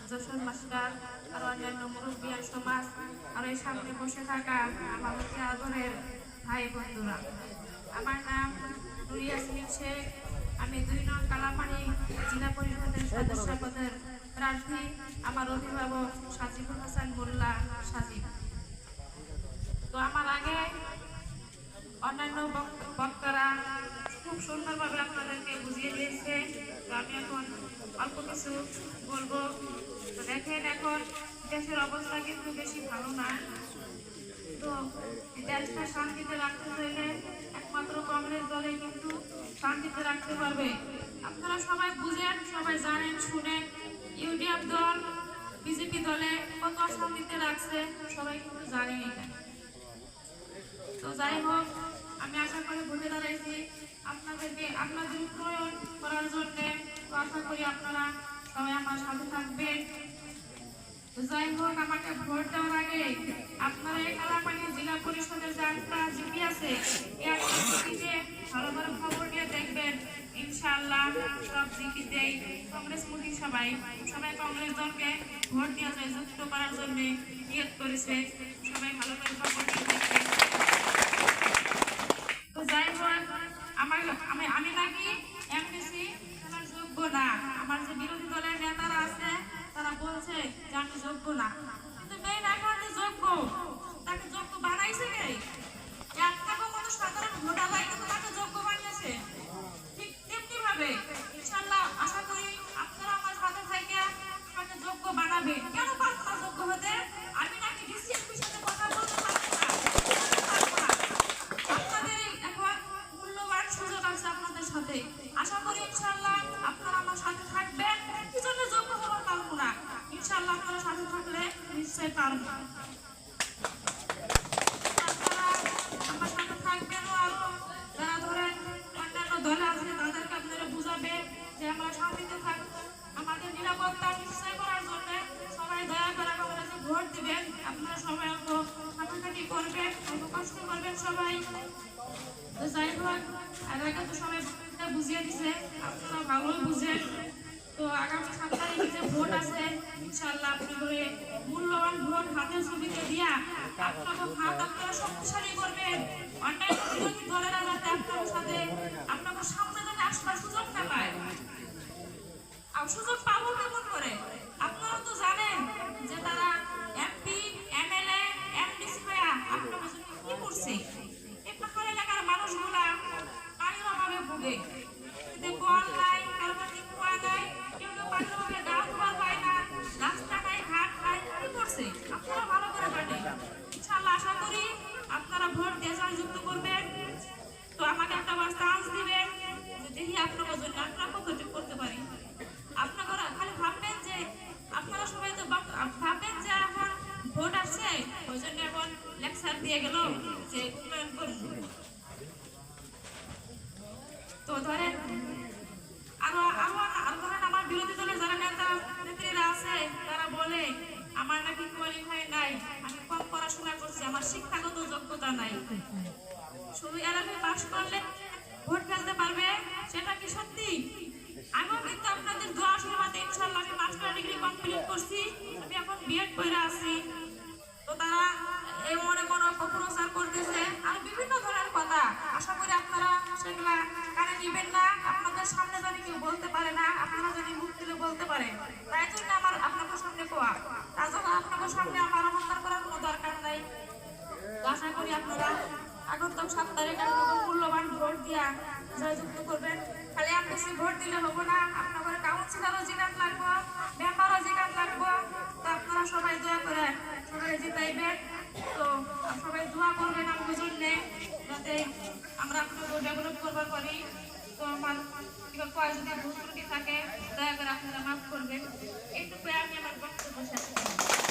Jessore master আর অন্যান্য মুরব্বিয়ান সমাজ আর এই সামনে বসে থাকা আমার অতি আদরের ভাই বন্ধুরা, আমার নাম নুর ইয়াসমিন শেখ। আমি 2 নং কালাপানি জেলা পরিষদের সদস্য পদের প্রার্থী। আমার অভিভাবক সাজিবুল হাসান মোল্লা সাজিব। তো আমার আগে অন্যান্য বক্তারা খুব সুন্দরভাবে আপনাদেরকে বুঝিয়ে দিয়েছে। তো আমি এখন অল্প কিছু বলবো। তো দেখেন, এখন দেশের অবস্থা কিন্তু বেশি ভালো না। তো দেশটা শান্তিতে রাখতে হলে একমাত্র কংগ্রেস দলে কিন্তু শান্তিতে রাখতে পারবে। আপনারা সবাই বুঝেন, সবাই জানেন, শুনেন ইউডিএফ দল বিজেপি দলে কত অশান্তিতে রাখছে, সবাই কিন্তু জানে এটা। তো যাই হোক, আমি আশা করি ভোটে দাঁড়াইছি আপনাদেরকে আপনাদের উন্নয়ন করার জন্য। তো আশা করি আপনারা সবাই আমার সাথে থাকবেন। তো যাই হোক, আমাকে ভোট দেওয়ার আগে আপনারা এই কালাপানি জেলা পরিষদের যে একটা জিপি আছে, এই একটা জিপিতে ভালো ভালো খবর নিয়ে দেখবেন। ইনশাআল্লাহ সব জিপিতেই কংগ্রেসমুখী সবাই কংগ্রেস দলকে ভোট দেওয়া যায় যুক্ত করার জন্য নিয়ত করেছে। সবাই ভালো করে খবর নিয়ে দেখবেন। তো যাই হোক, আমি নাকি এমপিসি আমার যোগ্য না। আমার যে বিরোধী দলের নেতারা আছে তারা বলছে যে আমি যোগ্য না, কিন্তু মেইন এখন যোগ্য, তাকে যোগ্য বানাইছে কে? একটা কোনো সাধারণ ভোটার লাগে তো তাকে যোগ্য বানিয়েছে। ঠিক তেমনি ভাবে ইনশাআল্লাহ আশা করি আপনারা আমার সাথে থেকে আমাকে যোগ্য বানাবে। কেন পারবো না যোগ্য হতে? আমি নাকি ডিসিএমপির সাথে কথা বলতে পারবো না, আপনাদের এখন মূল্যবান সুযোগ আছে আপনাদের সাথে। আশা করি ইনশাআল্লাহ আপনারা আমার সাথে থাকবেন। কি জন্য যোগ্য হওয়ার পারবো না? ইনশাআল্লাহ আপনারা সাথে থাকলে নিশ্চয়ই পারবো। আমার সাথে থাকবেন। আরো যারা ধরেন অন্যান্য দলে আছে তাদেরকে আপনারা বুঝাবেন যে আমরা শান্তিতে থাকবো, আমাদের নিরাপত্তা নিশ্চয় করার জন্য সবাই দয়া করে কংগ্রেসে ভোট দিবেন। আপনারা সবাই অল্প হাঁটাহাঁটি করবেন, অল্প কষ্ট করবেন সবাই। তো যাই হোক, আর আগে তো সবাই বুঝিয়ে দিছে, আপনারা ভালোই বুঝেন। তো আগামী 7 তারিখে যে ভোট আছে, ইনশাআল্লাহ আপনি করে মূল্যবান ভোট হাতের ছবিতে দিয়া আপনাকে হাত আপনারা শক্তিশালী করবেন। অন্যান্য বিরোধী দলেরা যাতে আপনার সাথে আপনাকে সামনে যাতে আসবার সুযোগ না পায়। আর সুযোগ পাবো কেমন করে? আপনারা তো জানেন যে তারা এমপি, এমএলএ, এমডিসি হয়ে আপনার জন্য কি করছে। এই পাহাড় এলাকার মানুষগুলা পানির অভাবে ভোগে, কল নাই, কারবানি কুয়া নাই, কেউ পানির অভাবে গা ধোয়া পায় না, রাস্তা নাই, ঘাট নাই, কি করছে আপনারা ভালো করে জানেন। ইনশাআল্লাহ আশা করি আপনারা ভোট দিয়ে যুক্ত করবেন। তো আমাকে একটা বার চান্স দিবেন যে দেখি আপনাদের জন্য আপনারা কতটুকু করতে পারি। আপনারা খালি ভাববেন যে আপনারা সবাই তো ভাববেন যে এখন ভোট আসছে ওই জন্য এখন লেকচার দিয়ে গেল যে উন্নয়ন করব। তো ধরেন আরো ধরেন আমার বিরোধী দলের যারা নেত্রীরা আছে তারা বলে আমার নাকি কোয়ালিফাই নাই, আমি কম পড়াশোনা করছি, আমার শিক্ষাগত যোগ্যতা নাই। শুধু এলাকায় পাশ করলে ভোট ফেলতে পারবে, সেটা কি সত্যি? আমিও কিন্তু আপনাদের দোয়া আশীর্বাদে ইনশাআল্লাহ আমি মাস্টার ডিগ্রি কমপ্লিট করছি, আমি এখন বিএড করে আছি। তো তারা এই মনে কোনো অপপ্রচার করতেছে আর বিভিন্ন ধরনের কথা। আশা করি আপনারা সেগুলা কানে নিবেন না। আপনাদের সামনে জানি কেউ বলতে পারে না, আপনারা যদি মুখ তুলে বলতে পারেন, তাই জন্য আমার আপনাদের সামনে কোয়া। তার জন্য আপনাদের সামনে আমার অহংকার করার কোনো দরকার নাই। আশা করি আপনারা আগত 7 তারিখে মূল্যবান ভোট দিয়া জয়যুক্ত করবেন। খালি এমপিসি ভোট দিলে হবো না, আপনাদের কাউন্সিলরও জিকাত লাগবো, মেম্বারও জিকাত লাগবো। তো আপনারা সবাই দয়া করে সবাই জিতাইবেন। তো সবাই দোয়া করবেন আমাদের জন্য যাতে আমরা আপনাদের ডেভেলপ করবার পারি। তো আমার যদি ভুল ত্রুটি থাকে দয়া করে আপনারা মাফ করবেন। এইটুকু আমি আমার বক্তব্য শেষ করছি।